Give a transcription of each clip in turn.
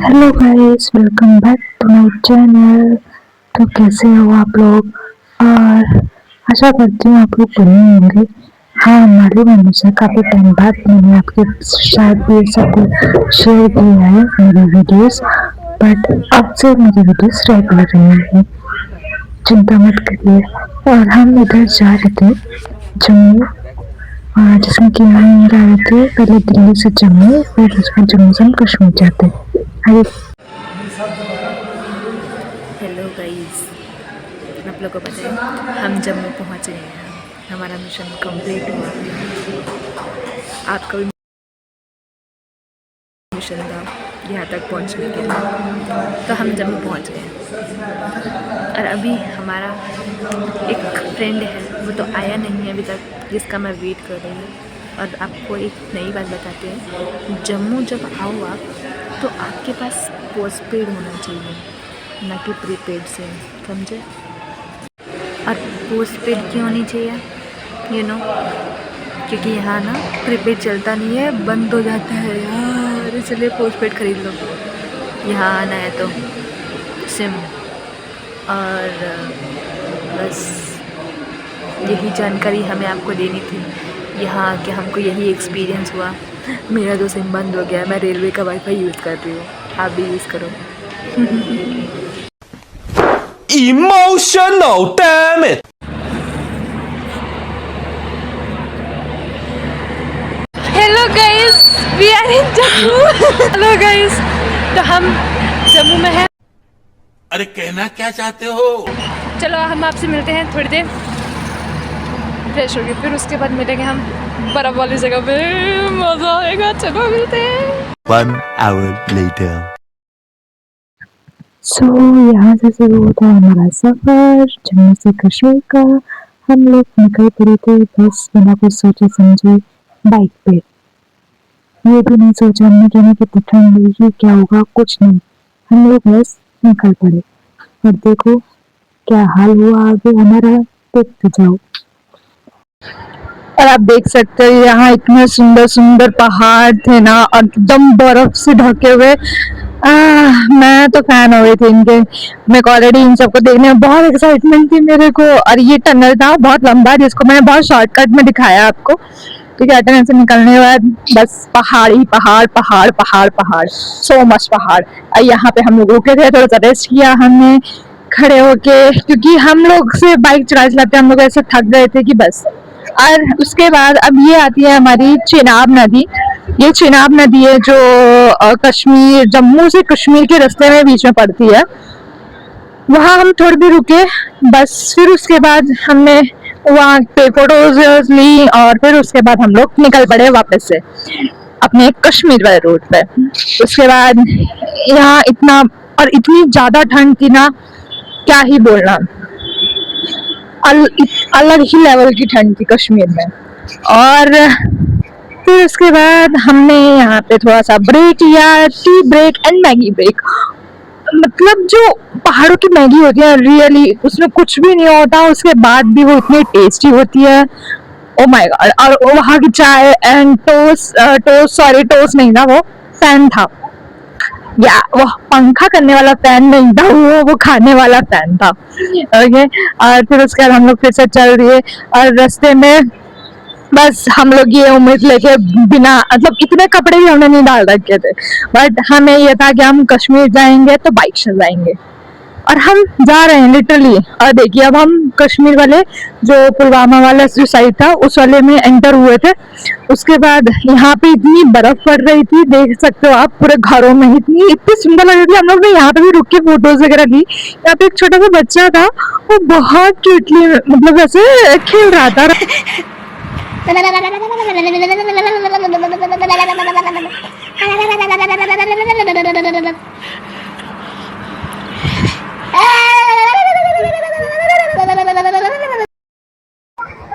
Hello guys, welcome back to my channel. तो कैसे हो आप लोग? और आशा करती हूँ आप लोग बढ़िया होंगे। हाँ, मालूम है मुझे काफ़ी टाइम बाद मैंने आपके साथ भी साथ शेयर किया है मेरे वीडियोस, बट अब से मेरे वीडियोस रेगुलर रहेंगे, चिंता मत करिए। और हम इधर जा रहे थे जम्मू, जिसमें कि हम जा रहे थे पहले दिल्ली से जम्मू, फिर उसमें जम्मू से हम कश्मीर जाते। हेलो गाइस, आप लोगों को पता है हम जम्मू पहुंच गए हैं। हमारा मिशन कंप्लीट हुआ। आपका भी मिशन था यहाँ तक पहुंचने के लिए, तो हम जम्मू पहुंच गए। और अभी हमारा एक फ्रेंड है, वो तो आया नहीं है अभी तक, जिसका मैं वेट कर रही हूँ। और आपको एक नई बात बताते हैं, जम्मू जब आओ आप, तो आपके पास पोस्टपेड होना चाहिए, ना कि प्रीपेड से, समझे? और पोस्टपेड क्यों होनी चाहिए, क्योंकि यहाँ ना प्रीपेड चलता नहीं है, बंद हो जाता है यार, इसलिए पोस्टपेड ख़रीद लो। यहाँ आना है तो सिम। और बस यही जानकारी हमें आपको देनी थी। यहाँ आके हमको यही एक्सपीरियंस हुआ। मेरा तो सिम बंद हो गया, मैं रेलवे का वाईफाई यूज़ कर रही हूँ, आप भी यूज़ करो। Emotional, damn it! Hello guys, we are in Jammu. Hello guys, तो हम जम्मू में हैं। अरे कहना क्या चाहते हो? चलो हम आपसे मिलते हैं थोड़ी देर, फ्रेश होके, फिर उसके बाद मिलेंगे हम बर्फ वाली जगह पे, मजा आएगा। चलो मिलते हैं। 1 hour later. सो यहाँ से शुरू होता है हमारा सफ़र जम्मू से कश्मीर का। हम लोग निकल पड़े थे बस बिना कुछ सोचे समझे बाइक पे। ये भी नहीं सोचा हमने कि हमें कितनी ठंड लगेगी, क्या होगा, कुछ नहीं। हम लोग बस निकल पड़े और देखो क्या हाल हुआ आगे हमारा, देखते जाओ। और आप देख सकते हो यहाँ इतने सुंदर सुंदर पहाड़ थे ना, और एकदम बर्फ से ढके हुए। मैं तो फैन हो गई थी इनके। मेरे को ऑलरेडी इन सबको देखने में बहुत एक्साइटमेंट थी मेरे को। और ये टनल था बहुत लंबा, जिसको मैंने बहुत शॉर्टकट में दिखाया आपको। ठीक है, टनल से निकलने के बाद बस पहाड़ ही पहाड़, पहाड़ पहाड़ पहाड़, सो मच पहाड़। और यहाँ पे हम लोग रुके थे, थोड़ा सा रेस्ट किया हमने खड़े होके, क्योंकि हम लोग से बाइक चलाते हम लोग ऐसे थक गए थे कि बस। और उसके बाद अब ये आती है हमारी चेनाब नदी। ये चेनाब नदी है जो कश्मीर, जम्मू से कश्मीर के रास्ते में बीच में पड़ती है। वहाँ हम थोड़ी देर रुके बस, फिर उसके बाद हमने वहाँ पे फोटोज ली, और फिर उसके बाद हम लोग निकल पड़े वापस से अपने कश्मीर वाले रोड पे। उसके बाद यहाँ इतना और इतनी ज़्यादा ठंड थी ना, क्या ही बोलना। अलग ही लेवल की ठंड थी कश्मीर में। और फिर उसके बाद हमने यहाँ पे थोड़ा सा ब्रेक लिया, tea break and Maggi break. मतलब जो पहाड़ों की मैगी होती है रियली, उसमें कुछ भी नहीं होता, उसके बाद भी वो इतनी टेस्टी होती है। Oh my God. और वहाँ की चाय एंड टोस्ट नहीं था, वो फैन था, या वो पंखा करने वाला फैन नहीं था, वो खाने वाला फैन था। ओके। और फिर उसके बाद हम लोग फिर से चल रहे, और रास्ते में बस हम लोग ये उम्मीद लेके, बिना मतलब इतने कपड़े भी हमने नहीं डाल रखे थे, बट हमें ये था कि हम कश्मीर जाएंगे तो बाइक से जाएंगे। और हम जा रहे हैं लिटरली। और देखिए अब हम कश्मीर वाले जो पुलवामा वाला जो साइड था उस वाले में एंटर हुए थे। उसके बाद यहाँ पे इतनी बर्फ पड़ रही थी, देख सकते हो आप, पूरे घरों में इतनी सुंदर लग रही थी। हम लोग ने यहाँ पे भी रुक के फोटोज वगैरह ली। यहाँ पे एक छोटा सा बच्चा था, वो बहुत क्यूटली मतलब ऐसे खेल रहा था।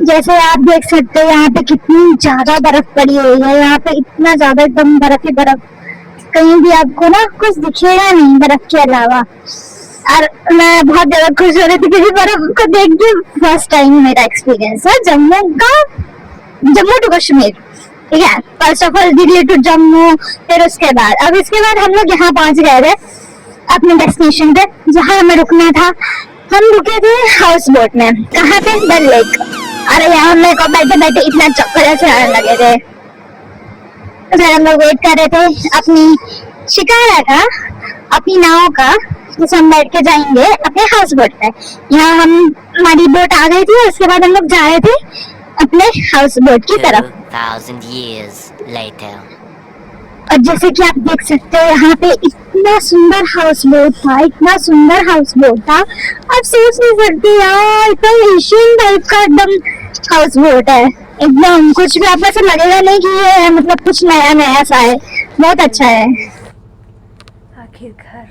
जैसे आप देख सकते हो यहाँ पे कितनी ज्यादा बर्फ पड़ी हुई है। यहाँ पे इतना ज्यादा एकदम बर्फ ही बर्फ, कहीं भी आपको ना कुछ दिखेगा नहीं बर्फ के अलावा। और मैं बहुत ज्यादा खुश हो रही थी क्योंकि बर्फ को देख के फर्स्ट टाइम मेरा एक्सपीरियंस है जम्मू का, जम्मू टू कश्मीर। ठीक है। First of all Delhi to Jammu, फिर उसके बाद अब इसके बाद हम लोग यहाँ पहुंच गए थे अपने डेस्टिनेशन पे जहाँ हमें रुकना था। हम रुके थे हाउस बोट में, कहाँ पे, डल लेक। अरे यार मेरे को बैठे बैठे इतना चक्कर ऐसे आने लगे थे, तो फिर हम लोग वेट कर रहे थे अपनी शिकारा का, अपनी नाव का, जिसे हम बैठ के जाएंगे अपने हाउस बोट पे। यहाँ हमारी बोट आ गई थी, उसके बाद हम लोग जा रहे थे अपने हाउस बोट की तरफ। 2000 years later. और जैसे कि आप देख सकते हो यहाँ पे इतना सुंदर हाउस बोट था, इतना सुंदर हाउस बोट था, आप सोच नहीं सकते यार, एकदम एशियन टाइप का एकदम हाउस बोट है। एकदम कुछ भी आपको ऐसा लगेगा नहीं कि ये मतलब कुछ नया नया सा है, बहुत अच्छा है। आखिरकार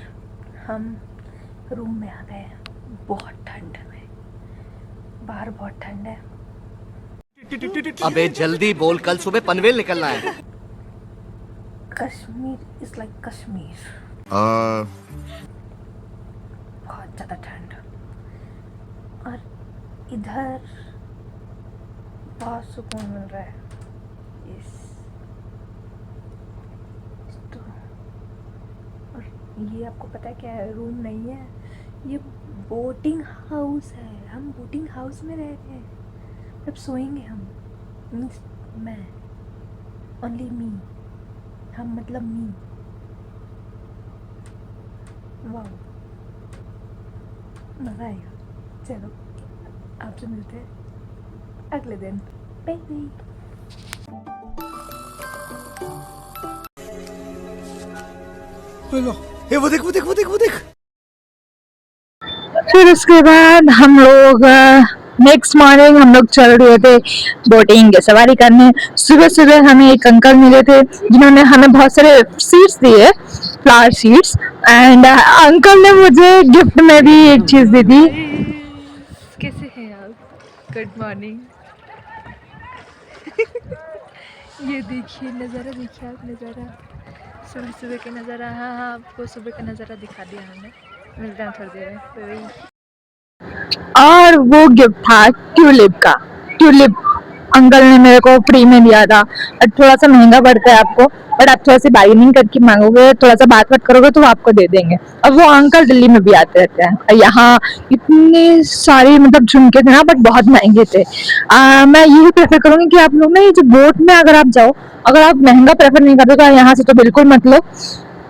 हम रूम में आ गए। बहुत ठंड में, बाहर बहुत ठंड है। अबे जल्दी बोल, कल सुबह पनवेल निकलना है। कश्मीर इज लाइक कश्मीर, बहुत ज़्यादा ठंड। और इधर बहुत सुकून मिल रहा है। तो और ये आपको पता है क्या है, रूम नहीं है, ये बोटिंग हाउस है। हम बोटिंग हाउस में रह रहे हैं, अब सोएंगे हम, मीन्स मैं, ओनली मी, हम मतलब मी। वाह, मज़ा आएगा। चलो आपसे मिलते हैं अगले दिन। Bye bye. वो देख वो देख वो देख वो देख। फिर उसके बाद हम लोग नेक्स्ट मॉर्निंग हम लोग चल रहे थे बोटिंग की सवारी करने। सुबह सुबह हमें एक अंकल मिले थे जिन्होंने हमें बहुत सारे सीड्स दिए, फ्लावर सीड्स, एंड अंकल ने मुझे गिफ्ट में भी एक चीज़ दी थी। कैसे हैं आप? Good morning. ये देखिए नज़ारा, देखिए आप नज़ारा, सुबह सुबह का नज़ारा। हाँ हाँ, आपको सुबह का नज़ारा दिखा दिया हमने। मिलते हैं थोड़ी देर में। बाय। और वो गिफ्ट था ट्यूलिप का। ट्यूलिप अंकल ने मेरे को फ्री में दिया था। और थोड़ा सा महंगा पड़ता है आपको, बट आप थोड़ा सा बार्गेनिंग करके मांगोगे, थोड़ा सा बात करोगे तो वो आपको दे देंगे। और वो अंकल दिल्ली में भी आते रहते हैं। और यहाँ इतने सारे मतलब झुमके थे ना, बट बहुत महंगे थे। मैं यही प्रेफर करूँगी कि आप लोग ना ये जो बोट में अगर आप जाओ, अगर आप महंगा प्रेफर नहीं करते तो यहाँ से तो बिल्कुल मत लो।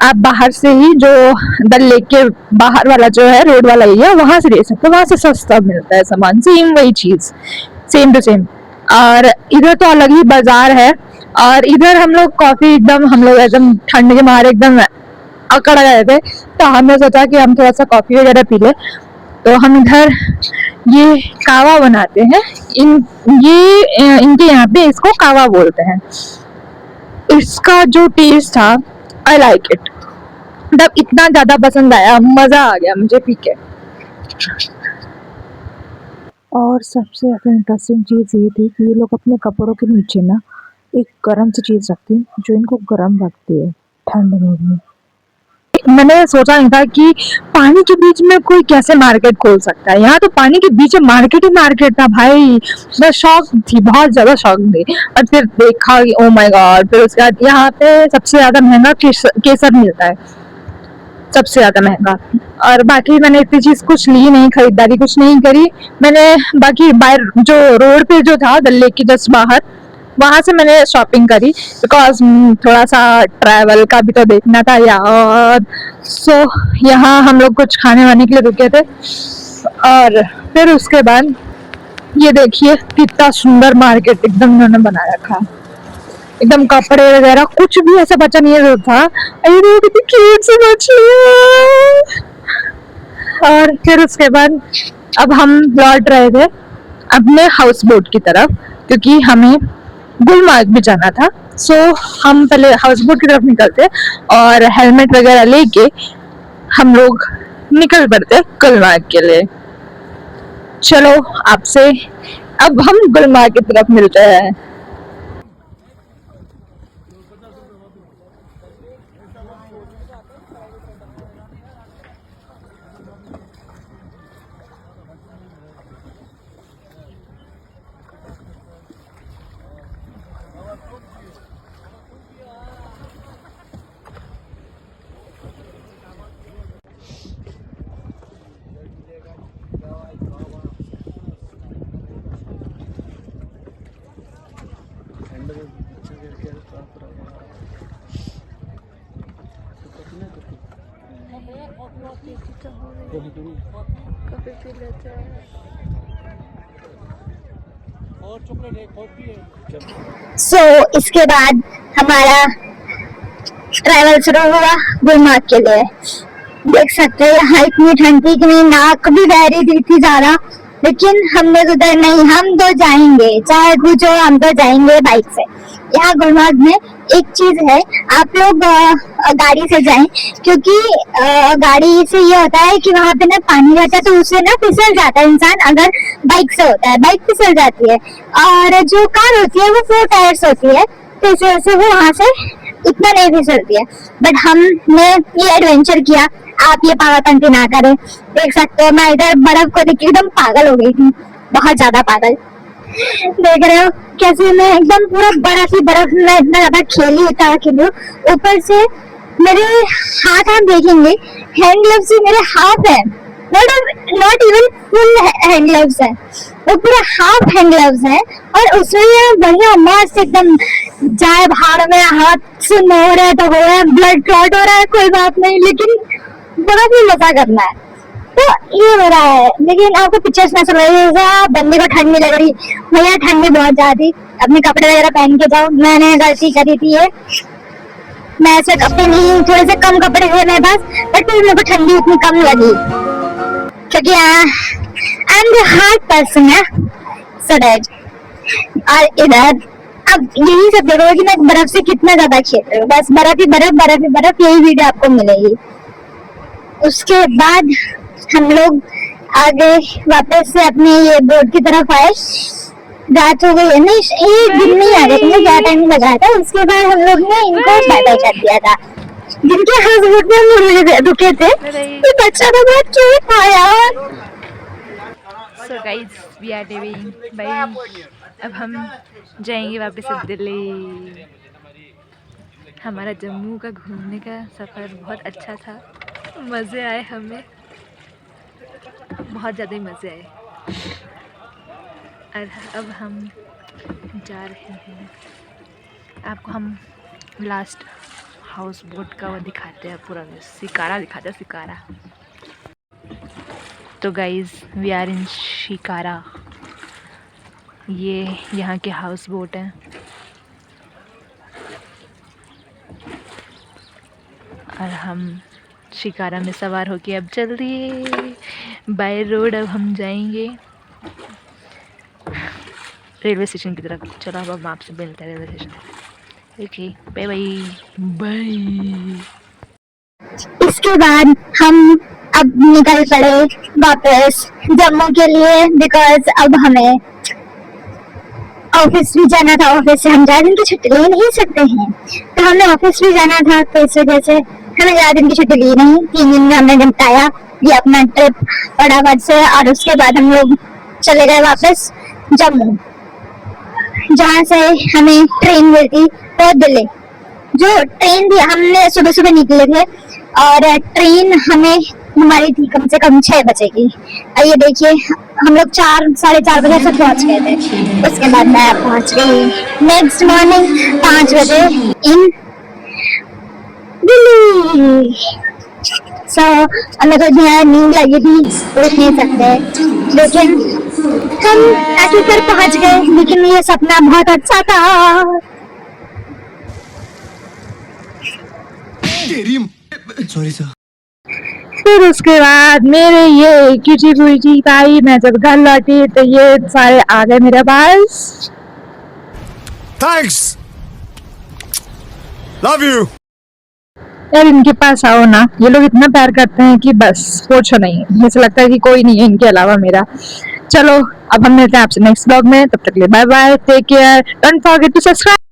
आप बाहर से ही जो डल लेक के बाहर वाला जो है रोड वाला एरिया, वहां से ले सकते हो, वहां से सस्ता मिलता है सामान, सेम वही चीज, सेम टू सेम। और इधर तो अलग ही बाजार है। और इधर हम लोग कॉफी एकदम, हम लोग एकदम ठंड के मारे एकदम अकड़ गए थे, तो हमने सोचा कि हम थोड़ा सा कॉफी वगैरह पी ले। तो हम इधर ये कावा बनाते हैं, इनके यहाँ पे इसको कावा बोलते हैं। इसका जो टेस्ट था, आई लाइक इट, मतलब इतना ज्यादा पसंद आया, मजा आ गया मुझे पी के। और सबसे ज्यादा इंटरेस्टिंग चीज ये थी कि ये लोग अपने कपड़ों के नीचे ना एक गर्म सी चीज रखती है जो इनको गर्म रखती है ठंड में भी। मैंने सोचा नहीं था कि पानी के बीच में कोई कैसे मार्केट खोल सकता है। यहाँ तो पानी के बीच में मार्केट ही मार्केट था भाई। मैं शॉक थी, बहुत ज्यादा शॉक थी। और फिर देखा कि ओ माय गॉड। फिर उसके बाद यहाँ पे सबसे ज्यादा महंगा केसर मिलता है, सबसे ज्यादा महंगा। और बाकी मैंने इतनी चीज कुछ ली नहीं, खरीदारी कुछ नहीं करी मैंने। बाकी बाहर जो रोड पे जो था डल लेक के जस्ट बाहर, वहां से मैंने शॉपिंग करी, बिकॉज थोड़ा सा ट्रैवल का भी तो देखना था यार। सो यहाँ हम लोग कुछ खाने वाने के लिए रुके थे। और फिर उसके बाद ये देखिए कितना सुंदर मार्केट एकदम उन्होंने बना रखा, एकदम कपड़े वगैरह कुछ भी ऐसा बचा नहीं है था। अरे देखो कितनी क्यूट सी मछली। और फिर उसके बाद अब हम लौट रहे थे अपने हाउस बोट की तरफ, क्योंकि हमें गुलमार्ग भी जाना था। सो हम पहले हाउस बोट की तरफ निकलते और हेलमेट वगैरह लेके हम लोग निकल पड़ते गुलमार्ग के लिए। चलो आपसे अब हम गुलमार्ग की तरफ मिलते हैं। सो इसके बाद हमारा ट्रैवल शुरू हुआ गुलमार्ग के लिए। देख सकते हैं यहाँ इतनी ठंड थी कि मेरी नाक भी बह रही थी इतनी ज्यादा, लेकिन हमने तो डर नहीं, हम तो जाएंगे चाहे कुछ हो, हम तो जाएंगे बाइक से। यहाँ गुलमार्ग में एक चीज है, आप लोग गाड़ी से जाएं, क्योंकि गाड़ी से ये होता है कि वहाँ पे ना पानी रहता है तो उससे ना फिसल जाता है इंसान। अगर बाइक से होता है, बाइक फिसल जाती है, और जो कार होती है वो 4 टायर्स होती है, तो इस वजह से वो वहाँ से इतना नहीं फिसलती है। बट हमने ये एडवेंचर किया, आप ये पागलपंती ना करें। देख सकते हो मैं इधर बर्फ को देख के एकदम पागल हो गई थी, बहुत ज्यादा पागल। देख रहे हो कैसे मैं एकदम पूरा बर्फ ही बर्फ में इतना ज्यादा खेली। ऊपर से मेरे हाथ आप देखेंगे, हैंड ग्लव्स भी मेरे हाफ है, not even full hand gloves है, वो पूरा हाफ हैंड ग्लव्स है। और उसमें बढ़िया मस्त एकदम जाए भाड़ में, हाथ से हो रहा है तो हो रहा है, ब्लड क्लॉट हो रहा है, कोई बात नहीं, लेकिन बड़ा भी मजा करना है। तो ये हो रहा है, लेकिन आपको पिक्चर्स में ऐसा लगेगा बंदे को ठंड नहीं लग रही। भैया ठंड भी बहुत ज्यादा थी, अपने कपड़े वगैरह पहन के जाओ। मैंने गलती करी थी ये, मैं ऐसे कपड़े नहीं, थोड़े से कम कपड़े थे मेरे पास, बट फिर मेरे को ठंडी उतनी कम लगी, क्योंकि I am the hard person है, सो दैट। और इधर अब यही सब देखोगे कि मैं बर्फ से कितना ज्यादा खेल रही हूँ, बस बर्फ ही बर्फ, बर्फ ही बर्फ, यही वीडियो आपको मिलेगी। उसके बाद हम लोग आगे वापस से अपने ये बोट की तरफ आए। रात हो गई है, नहीं एक दिन नहीं आ गए, तुम्हें क्या टाइम लगाया था। उसके बाद हम लोग ने इनको पैदल कर दिया था, जिनके हस्बैंड में रुके थे। ये बच्चा तो बहुत क्यूट था यार। So guys we are leaving bye. अब हम जाएंगे वापस से दिल्ली। हमारा जम्मू का घूमने का सफ़र बहुत अच्छा था, मज़े आए, हमें बहुत ज़्यादा ही मज़े आए। और अब हम जा रहे हैं, आपको हम लास्ट हाउस बोट का वो दिखाते हैं, पूरा शिकारा दिखाते हैं, शिकारा। तो guys we are in shikara, ये यहाँ के हाउस बोट हैं। और हम शिकारा में सवार होके अब जल्दी बाय रोड अब हम जाएंगे रेलवे स्टेशन की तरफ। चलो अब हम आपसे मिलते हैं railway station. Okay bye bye bye. इसके बाद हम अब निकल पड़े वापस जम्मू के लिए, बिकॉज अब हमें ऑफिस भी जाना था। ऑफिस से हम 4 दिन की छुट्टी ले नहीं सकते हैं, तो हमें ऑफिस भी जाना था, तो इस वजह से हमें 4 दिन की छुट्टी ली नहीं, 3 दिन में हमने निपटाया ये अपना ट्रिप फटाफट से। और उसके बाद हम लोग चले गए वापस जम्मू, जहाँ से हमें ट्रेन मिलती तो दिल्ली। जो ट्रेन थी, हमने सुबह सुबह निकले थे और ट्रेन हमें हमारी थी कम से कम 6 बजे की। और ये देखिए हम लोग 4-4:30 बजे से पहुंच गए थे। उसके बाद मैं पहुंच गई नेक्स्ट मॉर्निंग 5 बजे इन दिल्ली। सो हमें तो नींद लगी थी, उठ नहीं सकते, लेकिन हम आखिरकार पहुंच गए। लेकिन ये सपना बहुत अच्छा था। Sorry sir. फिर उसके बाद मेरे ये क्यूटी क्यूटी ताई, मैं जब घर लौटी तो ये सारे आ गए मेरे पास। Thanks, love you. यार इनके पास आओ ना, ये लोग इतना प्यार करते हैं कि बस पूछो नहीं, मुझे लगता है कि कोई नहीं है इनके अलावा मेरा। चलो अब हम मिलते हैं आपसे नेक्स्ट ब्लॉग में, तब तक के लिए bye bye, take care, don't forget to subscribe.